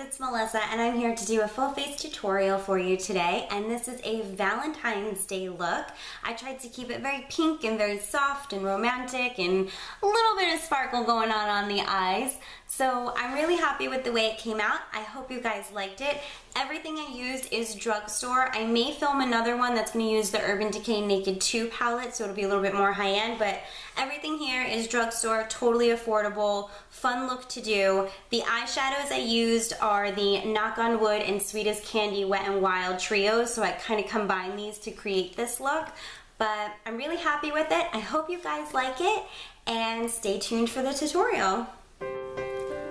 it's Melissa and I'm here to do a full face tutorial for you today, and this is a Valentine's Day look. I tried to keep it very pink and very soft and romantic and a little bit of sparkle going on the eyes. So I'm really happy with the way it came out. I hope you guys liked it. Everything I used is drugstore. I may film another one that's going to use the Urban Decay Naked 2 palette, so it'll be a little bit more high-end, but everything here is drugstore, totally affordable, fun look to do. The eyeshadows I used are the Knock on Wood and Sweet as Candy Wet n Wild trios, so I kind of combined these to create this look. But I'm really happy with it. I hope you guys like it, and stay tuned for the tutorial.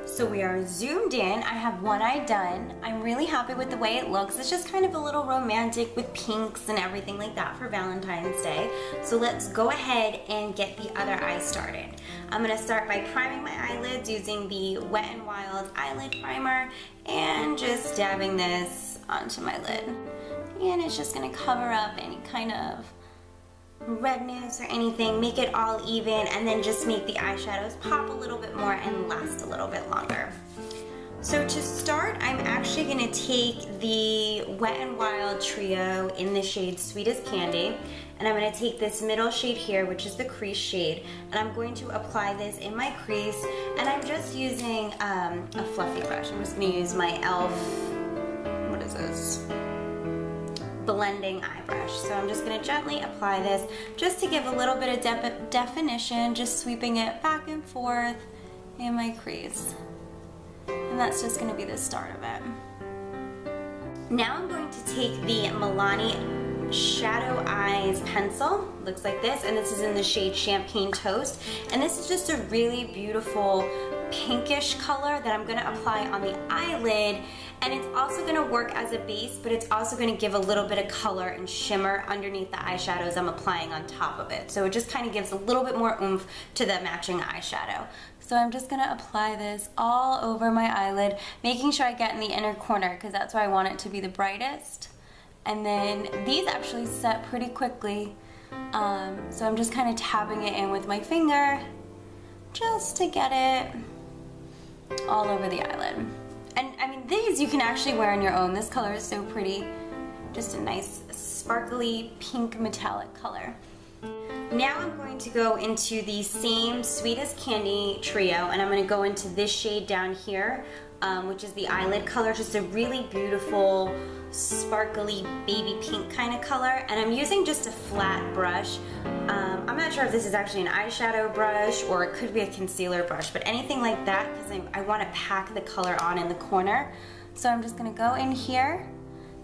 So we are zoomed in. I have one eye done. I'm really happy with the way it looks. It's just kind of a little romantic with pinks and everything like that for Valentine's Day. So let's go ahead and get the other eye started. I'm gonna start by priming my eyelids using the Wet n Wild eyelid primer and just dabbing this onto my lid. And it's just gonna cover up any kind of redness or anything, make it all even, and then just make the eyeshadows pop a little bit more and last a little bit longer. So to start, I'm actually going to take the Wet n Wild trio in the shade Sweet as Candy, and I'm going to take this middle shade here, which is the crease shade, and I'm going to apply this in my crease, and I'm just using a fluffy brush. I'm just going to use my e.l.f. what is this? Blending eye brush. So I'm just going to gently apply this just to give a little bit of definition, just sweeping it back and forth in my crease. And that's just going to be the start of it. Now I'm going to take the Milani Shadow Eyes pencil, looks like this, and this is in the shade Champagne Toast, and this is just a really beautiful pinkish color that I'm going to apply on the eyelid, and it's also going to work as a base, but it's also going to give a little bit of color and shimmer underneath the eyeshadows I'm applying on top of it. So it just kind of gives a little bit more oomph to the matching eyeshadow. So I'm just going to apply this all over my eyelid, making sure I get in the inner corner because that's where I want it to be the brightest. And then these actually set pretty quickly, so I'm just kind of tapping it in with my finger just to get it all over the eyelid. And I mean, these you can actually wear on your own. This color is so pretty. Just a nice sparkly pink metallic color. Now I'm going to go into the same Sweet as Candy trio, and I'm going to go into this shade down here, which is the eyelid color. Just a really beautiful, sparkly baby pink kind of color. And I'm using just a flat brush. I'm not sure if this is actually an eyeshadow brush or it could be a concealer brush, but anything like that, because I want to pack the color on in the corner. So I'm just going to go in here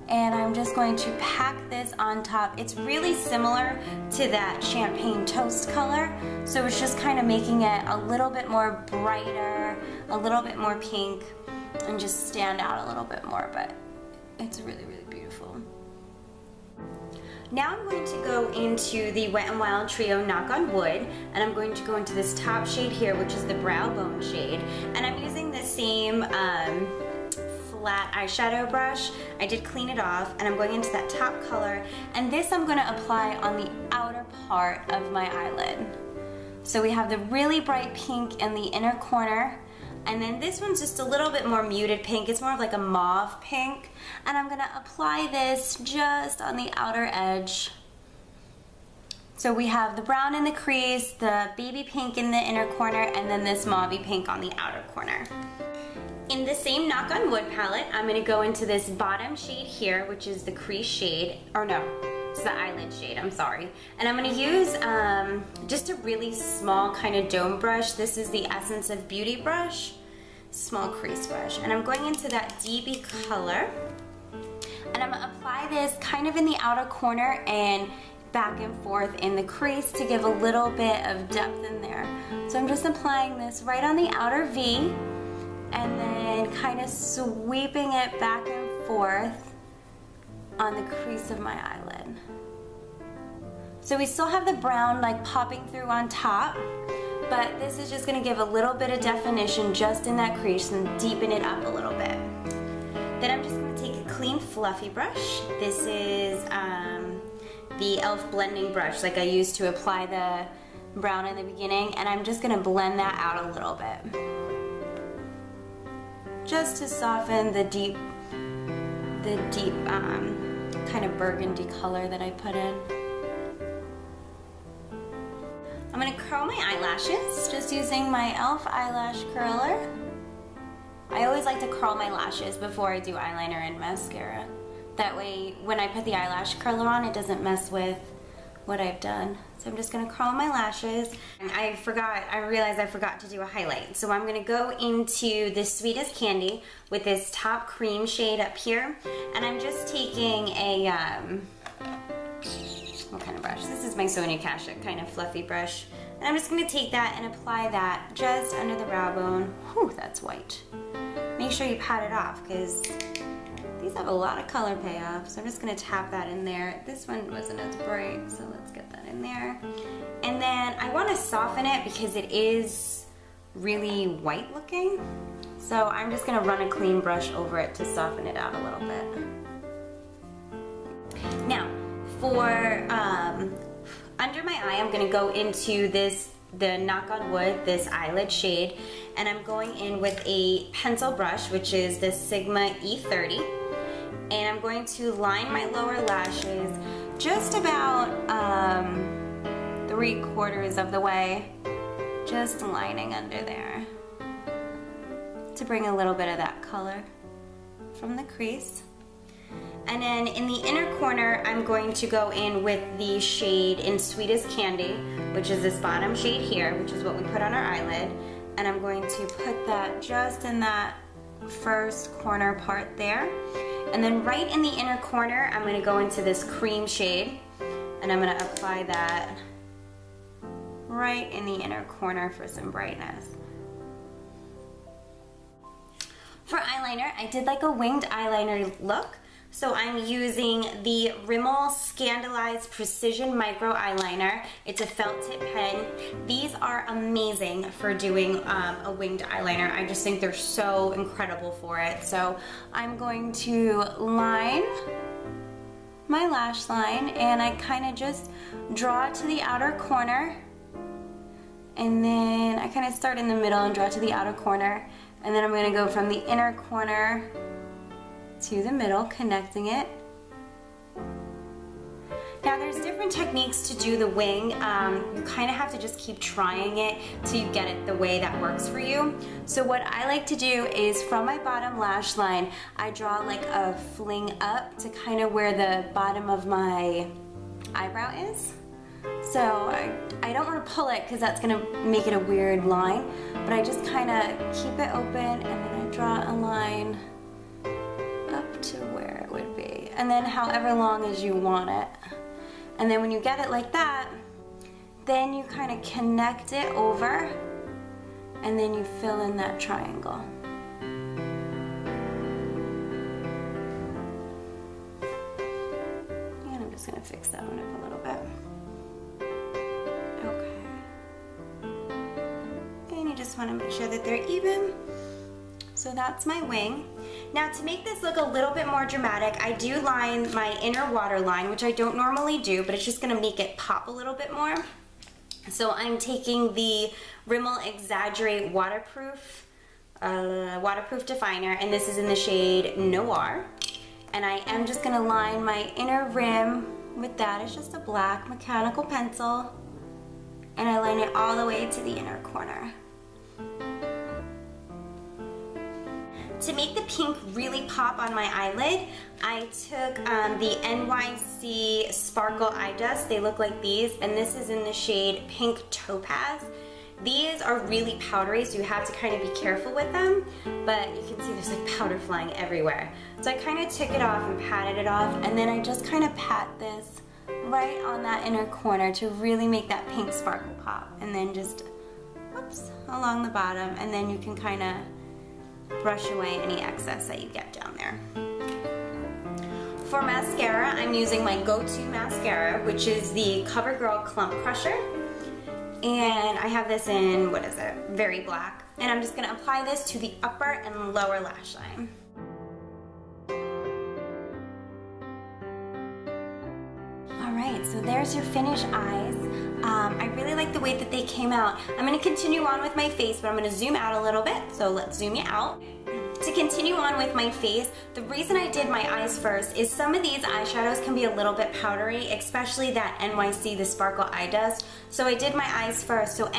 and I'm just going to pack this on top. It's really similar to that Champagne Toast color, so it's just kind of making it a little bit more brighter, a little bit more pink, and just stand out a little bit more, but it's really, really beautiful. Now I'm going to go into the Wet n Wild trio Knock on Wood, and I'm going to go into this top shade here, which is the Brow Bone shade, and I'm using the same flat eyeshadow brush. I did clean it off, and I'm going into that top color, and this I'm going to apply on the outer part of my eyelid. So we have the really bright pink in the inner corner, and then this one's just a little bit more muted pink. It's more of like a mauve pink, and I'm going to apply this just on the outer edge. So we have the brown in the crease, the baby pink in the inner corner, and then this mauvey pink on the outer corner. In the same Knock on Wood palette, I'm going to go into this bottom shade here, which is the crease shade, or no, it's the eyelid shade, I'm sorry. And I'm going to use just a really small kind of dome brush. This is the Essence of Beauty brush, small crease brush. And I'm going into that DB color, and I'm going to apply this kind of in the outer corner and back and forth in the crease to give a little bit of depth in there. So I'm just applying this right on the outer V, and then kind of sweeping it back and forth on the crease of my eyelid. So we still have the brown like popping through on top, but this is just going to give a little bit of definition just in that crease and deepen it up a little bit. Then I'm just going to take a clean fluffy brush. This is the e.l.f. blending brush like I used to apply the brown in the beginning, and I'm just going to blend that out a little bit. just to soften the deep kind of burgundy color that I put in. I'm gonna curl my eyelashes just using my e.l.f. eyelash curler. I always like to curl my lashes before I do eyeliner and mascara. That way, when I put the eyelash curler on, it doesn't mess with what I've done. So I'm just gonna curl my lashes. And I realized I forgot to do a highlight. So I'm gonna go into the Sweetest Candy with this top cream shade up here. And I'm just taking a, what kind of brush? This is my Sonia Kashuk kind of fluffy brush. And I'm just gonna take that and apply that just under the brow bone. Whew, that's white. Make sure you pat it off because these have a lot of color payoff. So I'm just gonna tap that in there. This one wasn't as bright, so let's get that in there. And then I wanna soften it because it is really white looking. So I'm just gonna run a clean brush over it to soften it out a little bit. Now, for under my eye, I'm gonna go into the Knock on Wood, this eyelid shade, and I'm going in with a pencil brush, which is the Sigma E30, and I'm going to line my lower lashes just about 3/4 of the way, just lining under there to bring a little bit of that color from the crease. And then in the inner corner, I'm going to go in with the shade in Sweetest Candy, which is this bottom shade here, which is what we put on our eyelid. And I'm going to put that just in that first corner part there. And then right in the inner corner, I'm gonna go into this cream shade, and I'm gonna apply that right in the inner corner for some brightness. For eyeliner, I did like a winged eyeliner look. So I'm using the Rimmel Scandeleyes Precision Micro Eyeliner. It's a felt tip pen. These are amazing for doing a winged eyeliner. I just think they're so incredible for it. So I'm going to line my lash line, and I kind of just draw it to the outer corner. And then I kind of start in the middle and draw to the outer corner. And then I'm going to go from the inner corner to the middle, connecting it. Now there's different techniques to do the wing. You kind of have to just keep trying it till you get it the way that works for you. So what I like to do is from my bottom lash line, I draw like a fling up to kind of where the bottom of my eyebrow is. So I don't want to pull it because that's going to make it a weird line, but I just kind of keep it open, and then I draw a line up to where it would be, and then however long as you want it. And then when you get it like that, then you kind of connect it over, and then you fill in that triangle. And I'm just going to fix that one up a little bit. Okay. And you just want to make sure that they're even. So that's my wing. Now to make this look a little bit more dramatic, I do line my inner waterline, which I don't normally do, but it's just gonna make it pop a little bit more. So I'm taking the Rimmel Exaggerate waterproof definer, and this is in the shade Noir. And I am just gonna line my inner rim with that. It's just a black mechanical pencil, and I line it all the way to the inner corner. To make the pink really pop on my eyelid, I took the NYC Sparkle Eye Dust. They look like these, and this is in the shade Pink Topaz. These are really powdery, so you have to kind of be careful with them, but you can see there's like powder flying everywhere. So I kind of took it off and patted it off, and then I just kind of pat this right on that inner corner to really make that pink sparkle pop, and then just, whoops, along the bottom, and then you can kind of brush away any excess that you get down there. For mascara, I'm using my go-to mascara, which is the Covergirl Clump Crusher. And I have this in, what is it, very black. And I'm just gonna apply this to the upper and lower lash line. Alright, so there's your finished eyes. I really like the way that they came out. I'm going to continue on with my face, but I'm going to zoom out a little bit. So let's zoom you out. To continue on with my face, the reason I did my eyes first is some of these eyeshadows can be a little bit powdery, especially that NYC, the Sparkle Eye Dust. So I did my eyes first, so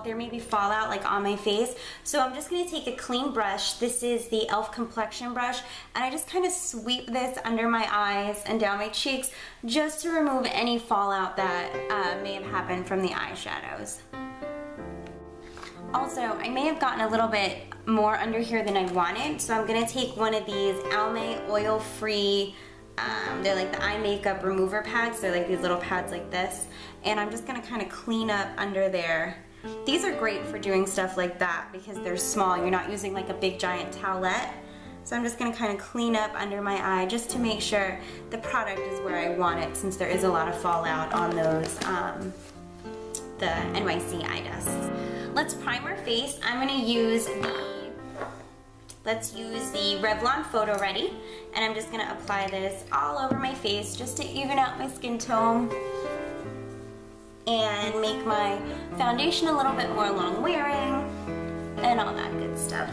there may be fallout like on my face. So I'm just going to take a clean brush. This is the e.l.f. complexion brush, and I just kind of sweep this under my eyes and down my cheeks just to remove any fallout that may have happened from the eyeshadows. Also, I may have gotten a little bit more under here than I wanted, so I'm going to take one of these Almay oil-free, they're like the eye makeup remover pads. They're like these little pads like this, and I'm just going to kind of clean up under there. These are great for doing stuff like that because they're small. You're not using like a big giant towelette. So I'm just going to kind of clean up under my eye just to make sure the product is where I want it, since there is a lot of fallout on those, the NYC eye dusts. Let's prime our face. I'm going to use let's use the Revlon Photoready, and I'm just going to apply this all over my face just to even out my skin tone and make my foundation a little bit more long wearing and all that good stuff.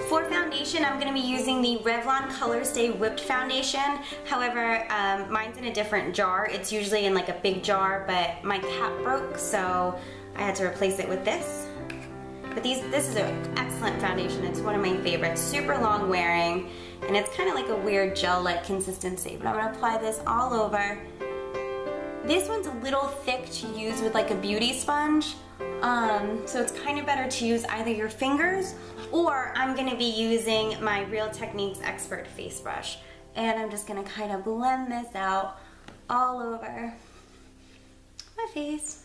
For foundation, I'm going to be using the Revlon Colorstay Whipped Foundation. However, mine's in a different jar. It's usually in like a big jar, but my cap broke, so I had to replace it with this. But this is an excellent foundation. It's one of my favorites. Super long wearing, and it's kind of like a weird gel-like consistency. But I'm going to apply this all over. This one's a little thick to use with like a beauty sponge. So it's kind of better to use either your fingers, or I'm going to be using my Real Techniques Expert face brush. And I'm just going to kind of blend this out all over my face.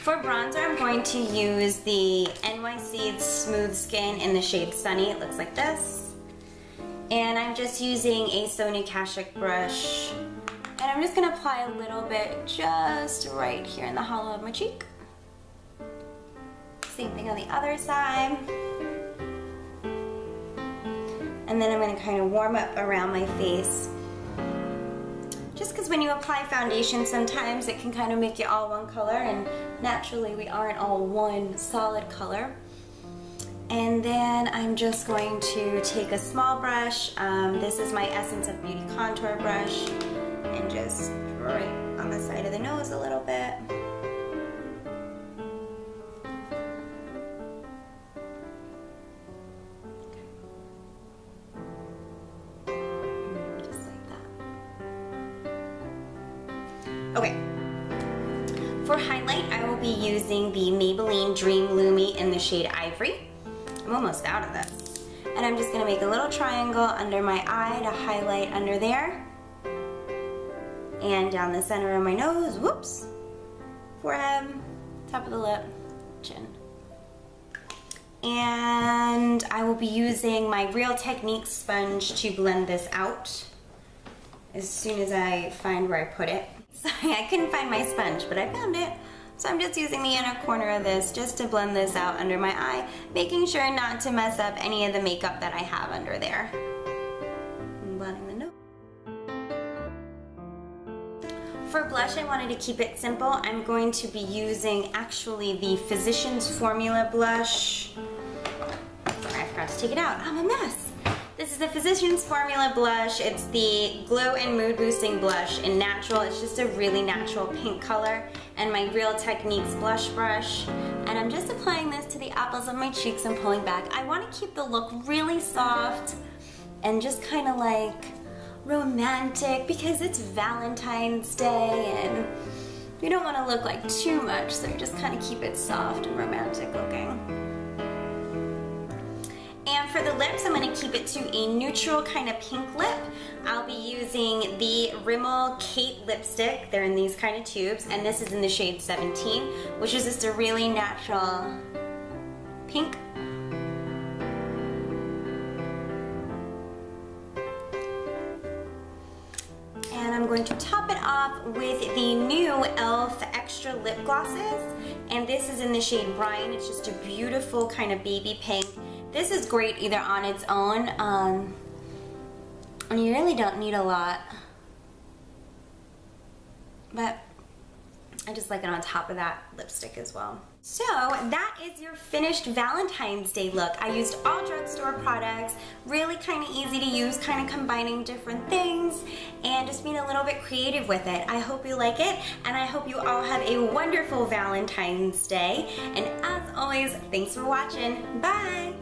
For bronzer, I'm going to use the NYC Smooth Skin in the shade Sunny. It looks like this. And I'm just using a Sonia Kashuk brush. And I'm just going to apply a little bit just right here in the hollow of my cheek. Same thing on the other side. And then I'm going to kind of warm up around my face. Just because when you apply foundation, sometimes it can kind of make you all one color, and naturally we aren't all one solid color. And then I'm just going to take a small brush. This is my Essence of Beauty contour brush, and just right on the side of the nose a little bit. Okay, for highlight, I will be using the Maybelline Dream Lumi in the shade Ivory. I'm almost out of this. And I'm just going to make a little triangle under my eye to highlight under there. And down the center of my nose, whoops, forehead, top of the lip, chin. And I will be using my Real Techniques sponge to blend this out as soon as I find where I put it. Sorry, I couldn't find my sponge, but I found it. So I'm just using the inner corner of this just to blend this out under my eye, making sure not to mess up any of the makeup that I have under there. I'm blending the nose. For blush, I wanted to keep it simple. I'm going to be using actually the Physicians Formula blush. Sorry, I forgot to take it out. I'm a mess. This is the Physicians Formula blush. It's the Glow and Mood Boosting blush in natural. It's just a really natural pink color. And my Real Techniques blush brush. And I'm just applying this to the apples of my cheeks and pulling back. I want to keep the look really soft and just kind of like romantic because it's Valentine's Day and you don't want to look like too much, so you just kind of keep it soft and romantic looking. And for the lips, I'm going to keep it to a neutral kind of pink lip. I'll be using the Rimmel Kate lipstick. They're in these kind of tubes, and this is in the shade 17, which is just a really natural pink. And I'm going to top it off with the new e.l.f. Extra Lip Glosses, and this is in the shade Brine. It's just a beautiful kind of baby pink. This is great either on its own, And you really don't need a lot, but I just like it on top of that lipstick as well. So that is your finished Valentine's Day look. I used all drugstore products, really kind of easy to use, kind of combining different things and just being a little bit creative with it. I hope you like it, and I hope you all have a wonderful Valentine's Day. And as always, thanks for watching. Bye!